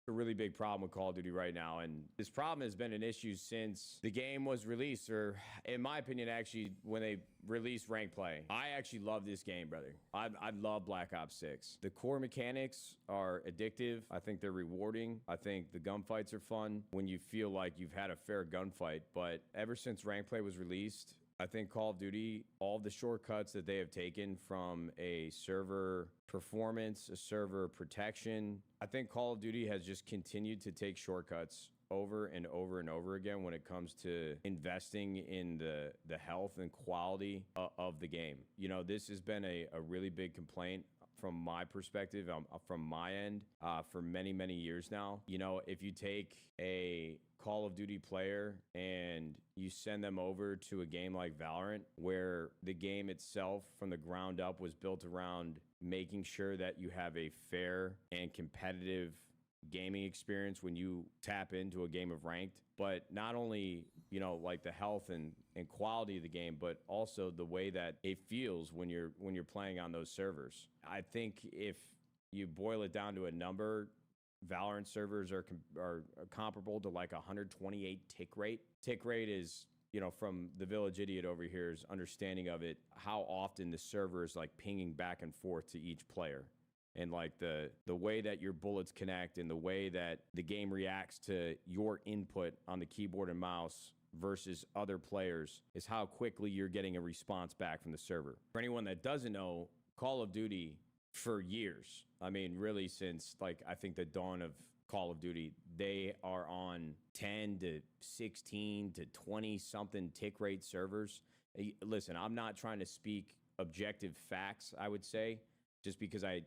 a really big problem with Call of Duty right now. And this problem has been an issue since the game was released, or in my opinion, actually, when they released rank play. I actually love this game, brother. I love Black Ops 6. The core mechanics are addictive. I think they're rewarding. I think the gunfights are fun when you feel like you've had a fair gunfight. But ever since rank play was released, I think Call of Duty, all the shortcuts that they have taken from a server performance, a server protection, I think Call of Duty has just continued to take shortcuts over and over and over again when it comes to investing in the health and quality of the game. You know, this has been a really big complaint from my perspective, from my end, for many, many years now. You know, if you take a Call of Duty player and you send them over to a game like Valorant, where the game itself from the ground up was built around making sure that you have a fair and competitive gaming experience when you tap into a game of ranked, but not only, you know, like the health and quality of the game, but also the way that it feels when you're playing on those servers. I think if you boil it down to a number, Valorant servers are comparable to like 128 tick rate. Tick rate is, you know, from the Village Idiot over here's understanding of it, how often the server is like pinging back and forth to each player. And like the way that your bullets connect and the way that the game reacts to your input on the keyboard and mouse versus other players is how quickly you're getting a response back from the server. For anyone that doesn't know, Call of Duty for years, I mean, really since like I think the dawn of Call of Duty, they are on 10 to 16 to 20 something tick rate servers. Listen, I'm not trying to speak objective facts, I would say, just because I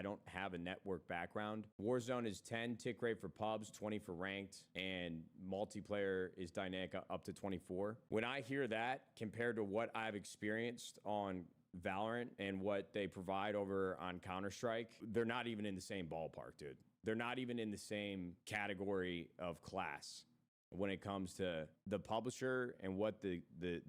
don't have a network background. Warzone is 10 tick rate for pubs, 20 for ranked, and multiplayer is dynamic up to 24. When I hear that compared to what I've experienced on Valorant and what they provide over on Counter-Strike, they're not even in the same ballpark, dude. They're not even in the same category of class when it comes to the publisher and what the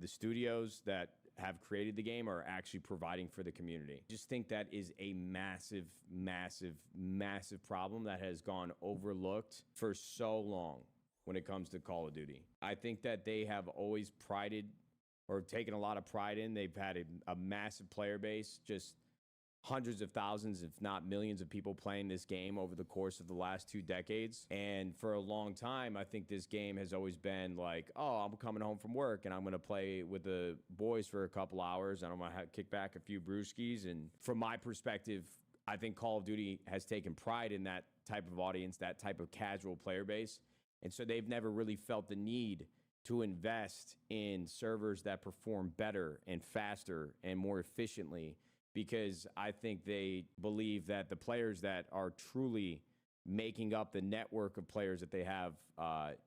studios that have created the game are actually providing for the community. Just think that is a massive, massive, massive problem that has gone overlooked for so long when it comes to Call of Duty. I think that they have always prided or taken a lot of pride in. They've had a massive player base, just hundreds of thousands, if not millions of people playing this game over the course of the last 2 decades. And for a long time, I think this game has always been like, oh, I'm coming home from work and I'm going to play with the boys for a couple hours and I'm going to kick back a few brewskis. And from my perspective, I think Call of Duty has taken pride in that type of audience, that type of casual player base. And so they've never really felt the need to invest in servers that perform better and faster and more efficiently, because I think they believe that the players that are truly making up the network of players that they have,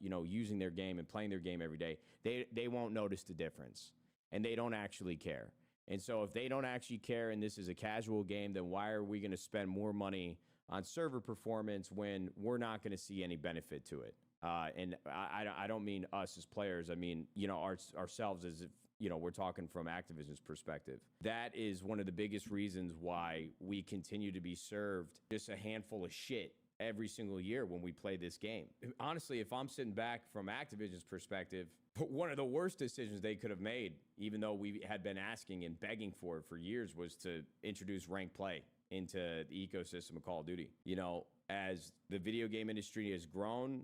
using their game and playing their game every day, they won't notice the difference, and they don't actually care. And so if they don't actually care and this is a casual game, then why are we going to spend more money on server performance when we're not going to see any benefit to it? And I don't mean us as players. I mean, ourselves as if, we're talking from Activision's perspective. That is one of the biggest reasons why we continue to be served just a handful of shit every single year when we play this game. Honestly, if I'm sitting back from Activision's perspective, one of the worst decisions they could have made, even though we had been asking and begging for it for years, was to introduce ranked play into the ecosystem of Call of Duty. As the video game industry has grown,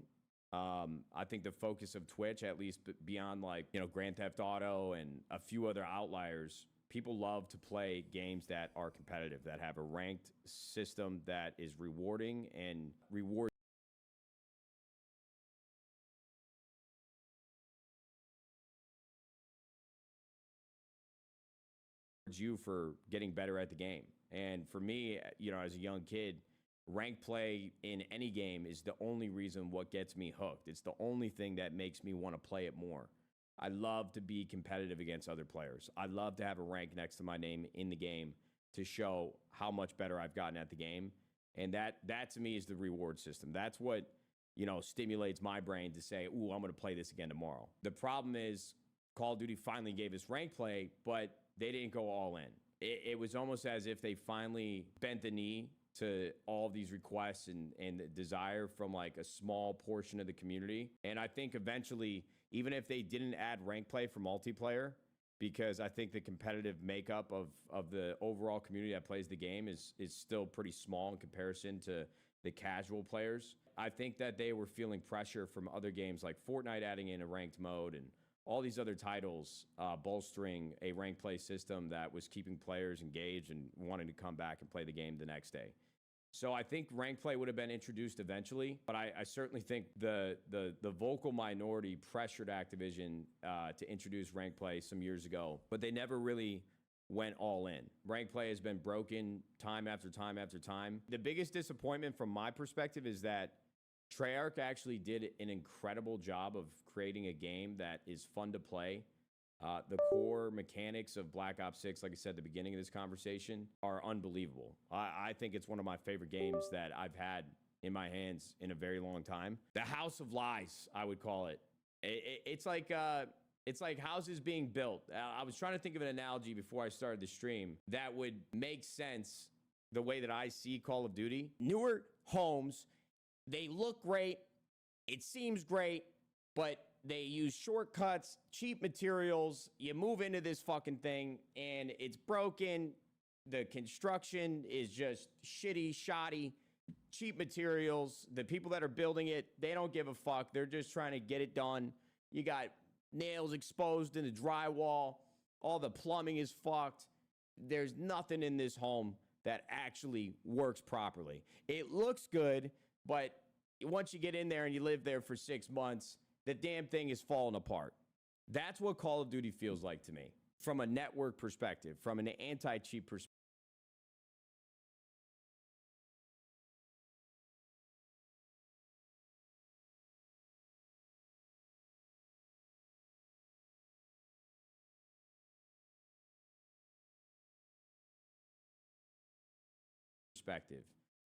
I think the focus of Twitch, at least beyond Grand Theft Auto and a few other outliers, people love to play games that are competitive, that have a ranked system that is rewarding and rewards you for getting better at the game. And for me, as a young kid, ranked play in any game is the only reason what gets me hooked. It's the only thing that makes me want to play it more. I love to be competitive against other players. I love to have a rank next to my name in the game to show how much better I've gotten at the game. And that to me is the reward system. That's what, stimulates my brain to say, ooh, I'm going to play this again tomorrow. The problem is Call of Duty finally gave us rank play, but they didn't go all in. It was almost as if they finally bent the knee to all these requests and the desire from like a small portion of the community. And I think eventually, even if they didn't add rank play for multiplayer, because I think the competitive makeup of the overall community that plays the game is still pretty small in comparison to the casual players. I think that they were feeling pressure from other games like Fortnite adding in a ranked mode and all these other titles bolstering a rank play system that was keeping players engaged and wanting to come back and play the game the next day. So I think rank play would have been introduced eventually, but I certainly think the vocal minority pressured Activision to introduce rank play some years ago, but they never really went all in. Rank play has been broken time after time after time. The biggest disappointment from my perspective is that Treyarch actually did an incredible job of creating a game that is fun to play. The core mechanics of Black Ops 6, like I said at the beginning of this conversation, are unbelievable. I think it's one of my favorite games that I've had in my hands in a very long time. The House of Lies, I would call it. It's like houses being built. I was trying to think of an analogy before I started the stream that would make sense the way that I see Call of Duty. Newer homes, they look great, it seems great, but they use shortcuts, cheap materials. You move into this fucking thing and it's broken. The construction is just shitty, shoddy, cheap materials. The people that are building it, they don't give a fuck. They're just trying to get it done. You got nails exposed in the drywall. All the plumbing is fucked. There's nothing in this home that actually works properly. It looks good, but once you get in there and you live there for 6 months, the damn thing is falling apart. That's what Call of Duty feels like to me, from a network perspective, from an anti-cheat perspective.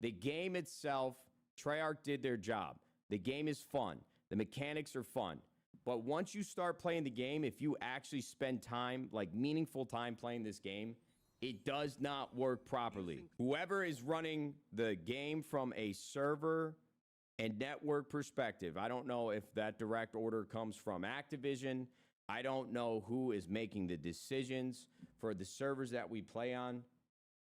The game itself, Treyarch did their job. The game is fun. The mechanics are fun. But once you start playing the game, if you actually spend time, like meaningful time playing this game, it does not work properly. Whoever is running the game from a server and network perspective, I don't know if that direct order comes from Activision. I don't know who is making the decisions for the servers that we play on.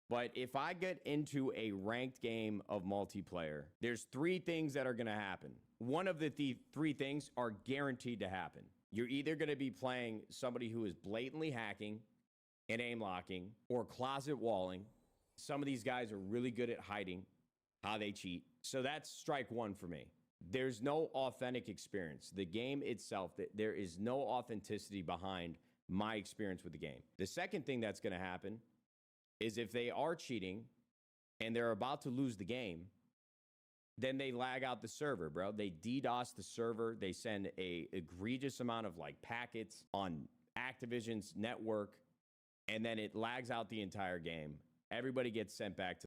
But if I get into a ranked game of multiplayer, there's 3 things that are going to happen. One of the 3 things are guaranteed to happen. You're either going to be playing somebody who is blatantly hacking and aim locking or closet walling. Some of these guys are really good at hiding how they cheat. So that's strike 1 for me. There's no authentic experience. The game itself, there is no authenticity behind my experience with the game. The second thing that's going to happen is if they are cheating and they're about to lose the game, then they lag out the server, bro. They DDoS the server. They send a egregious amount of like packets on Activision's network, and then it lags out the entire game. Everybody gets sent back to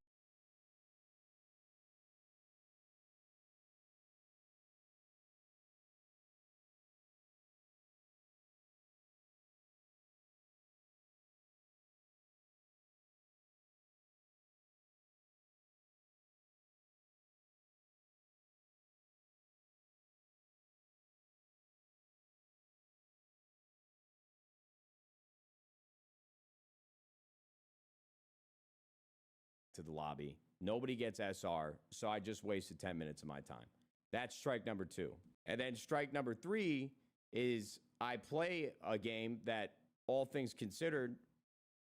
the lobby. Nobody gets SR, so I just wasted 10 minutes of my time. That's strike number 2. And then strike number 3 is I play a game that, all things considered,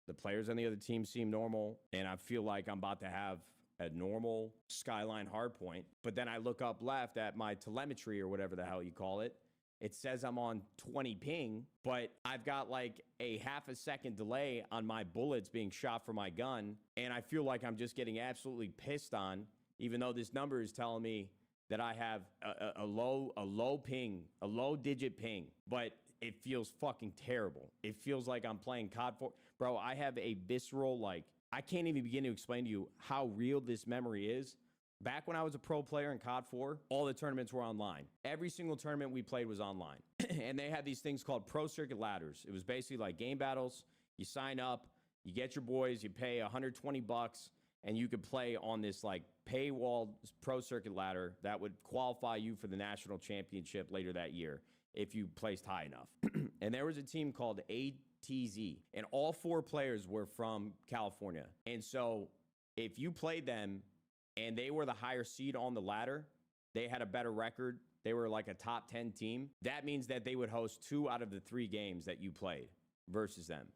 the players on the other team seem normal, and I feel like I'm about to have a normal Skyline hardpoint. But then I look up left at my telemetry or whatever the hell you call it. It says I'm on 20 ping, but I've got like a half a second delay on my bullets being shot from my gun, and I feel like I'm just getting absolutely pissed on, even though this number is telling me that I have a low ping, a low digit ping, but it feels fucking terrible. It feels like I'm playing COD 4. Bro, I have a visceral, like, I can't even begin to explain to you how real this memory is. Back when I was a pro player in COD 4, all the tournaments were online. Every single tournament we played was online. And they had these things called pro circuit ladders. It was basically like game battles. You sign up, you get your boys, you pay $120, and you could play on this like paywall pro circuit ladder that would qualify you for the national championship later that year if you placed high enough. And there was a team called ATZ, and all 4 players were from California. And so if you played them and they were the higher seed on the ladder, they had a better record, they were like a top 10 team, that means that they would host 2 out of the 3 games that you played versus them.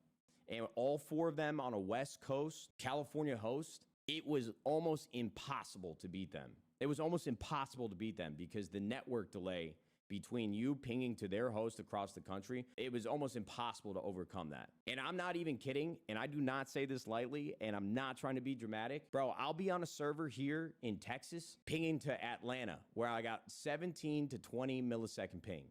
And all 4 of them on a West Coast California host, it was almost impossible to beat them. It was almost impossible to beat them because the network delay between you pinging to their host across the country, it was almost impossible to overcome that. And I'm not even kidding, and I do not say this lightly, and I'm not trying to be dramatic. Bro, I'll be on a server here in Texas pinging to Atlanta where I got 17 to 20 millisecond ping.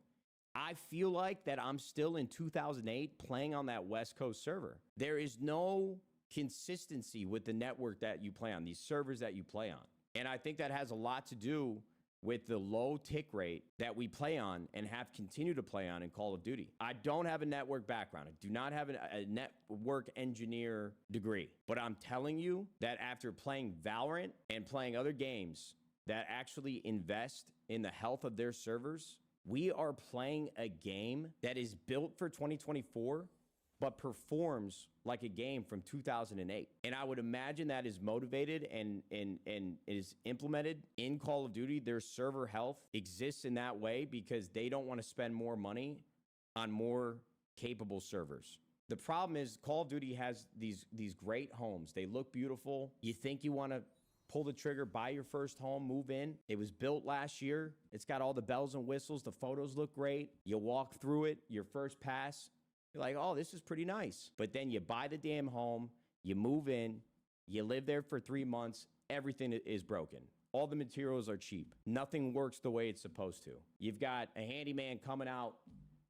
I feel like that I'm still in 2008 playing on that West Coast server. There is no consistency with the network that you play on, these servers that you play on. And I think that has a lot to do with the low tick rate that we play on and have continued to play on in Call of Duty. I don't have a network background. I do not have a network engineer degree. But I'm telling you that after playing Valorant and playing other games that actually invest in the health of their servers, we are playing a game that is built for 2024, but performs like a game from 2008. And I would imagine that is motivated and is implemented in Call of Duty. Their server health exists in that way because they don't want to spend more money on more capable servers. The problem is Call of Duty has these great homes. They look beautiful. You think you want to pull the trigger, buy your first home, move in. It was built last year. It's got all the bells and whistles. The photos look great. You walk through it, your first pass, you're like, oh, this is pretty nice. But then you buy the damn home, you move in, you live there for 3 months, everything is broken. All the materials are cheap. Nothing works the way it's supposed to. You've got a handyman coming out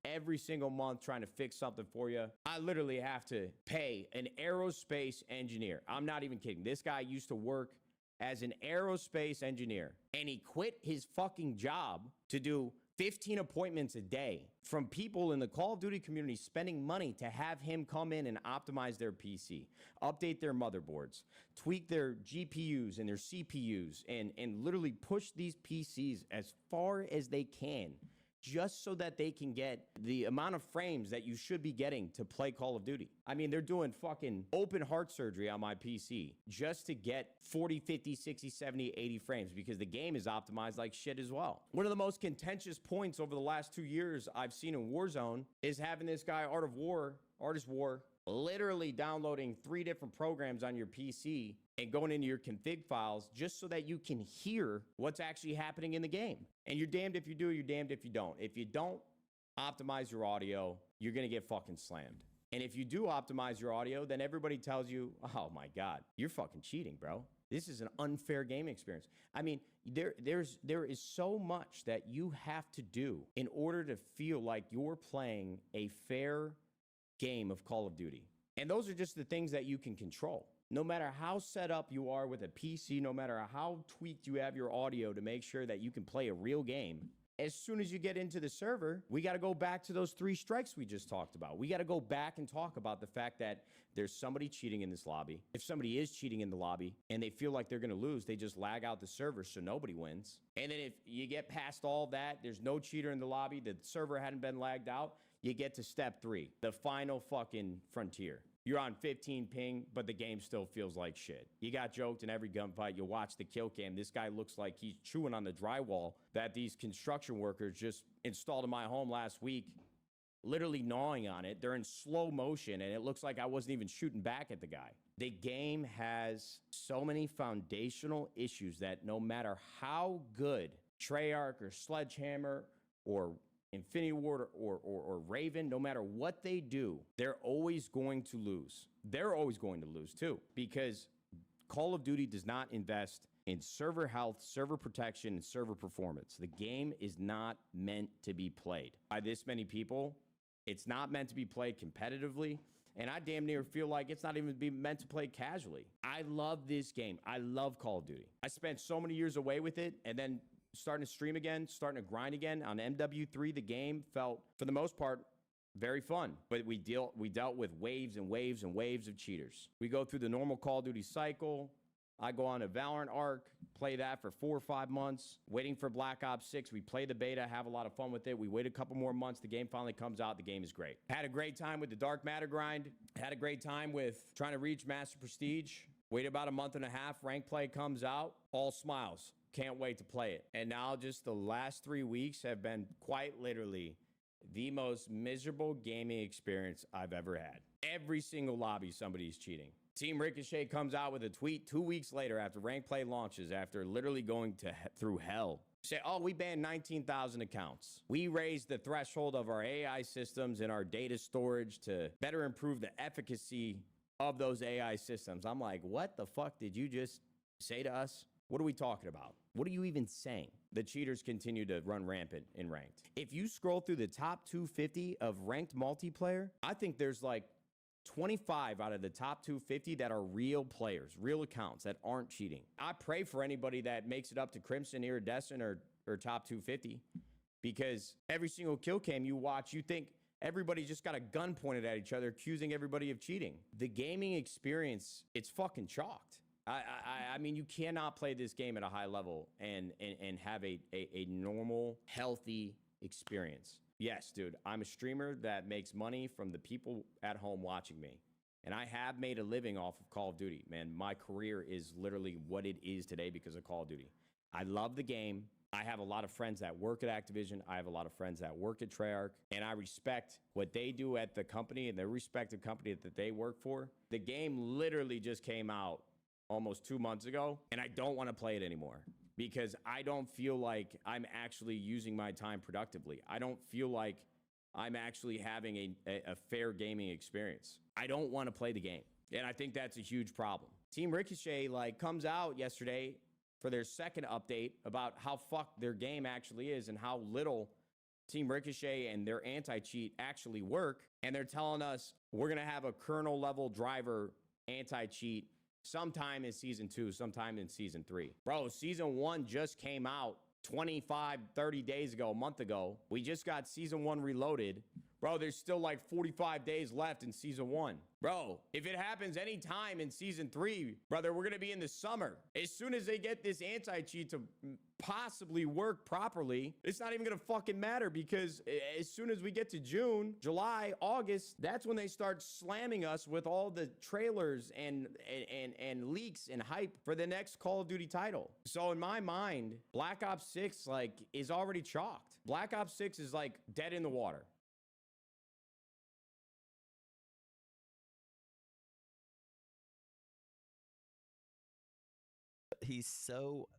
every single month trying to fix something for you. I literally have to pay an aerospace engineer. I'm not even kidding. This guy used to work as an aerospace engineer, and he quit his fucking job to do 15 appointments a day from people in the Call of Duty community spending money to have him come in and optimize their PC, update their motherboards, tweak their GPUs and their CPUs, and literally push these PCs as far as they can just so that they can get the amount of frames that you should be getting to play Call of Duty. I mean, they're doing fucking open heart surgery on my PC just to get 40, 50, 60, 70, 80 frames because the game is optimized like shit as well. One of the most contentious points over the last 2 years I've seen in Warzone is having this guy, Artist War, literally downloading 3 different programs on your PC and going into your config files just so that you can hear what's actually happening in the game. And you're damned if you do, you're damned if you don't. If you don't optimize your audio, you're going to get fucking slammed. And if you do optimize your audio, then everybody tells you, oh my God, you're fucking cheating, bro. This is an unfair gaming experience. I mean, there is so much that you have to do in order to feel like you're playing a fair game of Call of Duty. And those are just the things that you can control. No matter how set up you are with a PC, no matter how tweaked you have your audio to make sure that you can play a real game, as soon as you get into the server, we got to go back to those 3 strikes we just talked about. We got to go back and talk about the fact that there's somebody cheating in this lobby. If somebody is cheating in the lobby and they feel like they're going to lose, they just lag out the server so nobody wins. And then if you get past all that, there's no cheater in the lobby, the server hadn't been lagged out, you get to step 3, the final fucking frontier. You're on 15 ping, but the game still feels like shit. You got joked in every gunfight. You watch the kill cam. This guy looks like he's chewing on the drywall that these construction workers just installed in my home last week, literally gnawing on it. They're in slow motion, and it looks like I wasn't even shooting back at the guy. The game has so many foundational issues that no matter how good Treyarch or Sledgehammer or Infinity Ward or Raven, no matter what they do, they're always going to lose. They're always going to lose too, because Call of Duty does not invest in server health, server protection, and server performance. The game is not meant to be played by this many people. It's not meant to be played competitively. And I damn near feel like it's not even meant to play casually. I love this game. I love Call of Duty. I spent so many years away with it, and then starting to stream again, starting to grind again on MW3, the game felt, for the most part, very fun. But we dealt with waves and waves and waves of cheaters. We go through the normal Call of Duty cycle. I go on a Valorant arc, play that for 4 or 5 months, waiting for Black Ops 6. We play the beta, have a lot of fun with it. We wait a couple more months. The game finally comes out. The game is great. Had a great time with the Dark Matter grind. Had a great time with trying to reach Master Prestige. Wait about a month and a half. Rank play comes out. All smiles. Can't wait to play it. And now just the last 3 weeks have been quite literally the most miserable gaming experience I've ever had. Every single lobby, somebody's cheating. Team Ricochet comes out with a tweet 2 weeks later after rank play launches, after literally going through hell. Say, oh, we banned 19,000 accounts. We raised the threshold of our AI systems and our data storage to better improve the efficacy of those AI systems. I'm like, what the fuck did you just say to us? What are we talking about? What are you even saying? The cheaters continue to run rampant in ranked. If you scroll through the top 250 of ranked multiplayer, I think there's like 25 out of the top 250 that are real players, real accounts that aren't cheating. I pray for anybody that makes it up to Crimson, Iridescent, or top 250, because every single kill cam you watch, you think everybody just got a gun pointed at each other, accusing everybody of cheating. The gaming experience, it's fucking chalked. I mean, you cannot play this game at a high level and have a normal, healthy experience. Yes, dude, I'm a streamer that makes money from the people at home watching me. And I have made a living off of Call of Duty. Man, my career is literally what it is today because of Call of Duty. I love the game. I have a lot of friends that work at Activision. I have a lot of friends that work at Treyarch. And I respect what they do at the company and their respective company that they work for. The game literally just came out almost 2 months ago, and I don't want to play it anymore because I don't feel like I'm actually using my time productively. I don't feel like I'm actually having a fair gaming experience. I don't want to play the game, and I think that's a huge problem. Team Ricochet comes out yesterday for their second update about how fucked their game actually is and how little Team Ricochet and their anti-cheat actually work, and they're telling us we're going to have a kernel level driver anti-cheat sometime in season 2, sometime in season 3. Bro, season 1 just came out 25, 30 days ago, a month ago. We just got season 1 reloaded. Bro, there's still like 45 days left in season 1. Bro, if it happens anytime in season 3, brother, we're going to be in the summer. As soon as they get this anti-cheat to possibly work properly, it's not even going to fucking matter because as soon as we get to June, July, August, that's when they start slamming us with all the trailers and leaks and hype for the next Call of Duty title. So in my mind, Black Ops 6 is already chalked. Black Ops 6 is dead in the water. He's so